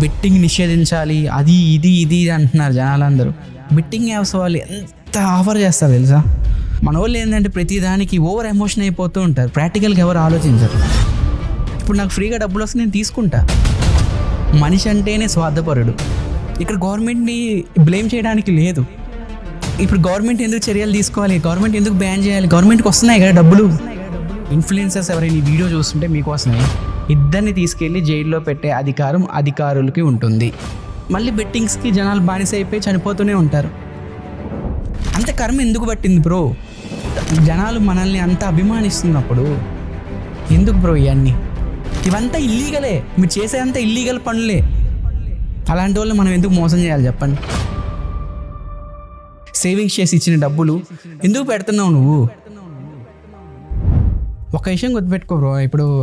Betting నిషేధించాలి, అది ఇది అంటున్నారు జనాలందరూ. బెట్టింగ్ యాప్స్ వాళ్ళు ఎంత ఆఫర్ చేస్తారు తెలుసా. మన వాళ్ళు ఏంటంటే ప్రతిదానికి ఓవర్ ఎమోషన్ అయిపోతూ ఉంటారు, ప్రాక్టికల్గా ఎవరు ఆలోచించరు. ఇప్పుడు నాకు ఫ్రీగా డబ్బులు వస్తే నేను తీసుకుంటా. మనిషి అంటేనే స్వార్థపరుడు. ఇక్కడ గవర్నమెంట్ని బ్లేమ్ చేయడానికి లేదు. ఇప్పుడు గవర్నమెంట్ ఎందుకు చర్యలు తీసుకోవాలి, గవర్నమెంట్ ఎందుకు బ్యాన్ చేయాలి, గవర్నమెంట్కి వస్తున్నాయి కదా డబ్బులు. ఇన్ఫ్లుయెన్సర్స్ ఎవరైనా ఈ వీడియో చూస్తుంటే మీకు వస్తున్నాయి. ఇద్దరిని తీసుకెళ్ళి జైల్లో పెట్టే అధికారం అధికారులకి ఉంటుంది. మళ్ళీ బెట్టింగ్స్కి జనాలు బానిస అయిపోయి చనిపోతూనే ఉంటారు. అంత కర్మ ఎందుకు పట్టింది బ్రో? జనాలు మనల్ని అంత అభిమానిస్తున్నప్పుడు ఎందుకు బ్రో ఇవన్నీ? ఇవంతా ఇల్లీగలే, మీరు చేసేంత ఇల్లీగల్ పనులే. అలాంటి వాళ్ళు మనం ఎందుకు మోసం చేయాలి చెప్పండి? సేవింగ్స్ చేసి ఇచ్చిన డబ్బులు ఎందుకు పెడుతున్నావు నువ్వు? ఒక విషయం గుర్తుపెట్టుకో బ్రో, ఇప్పుడు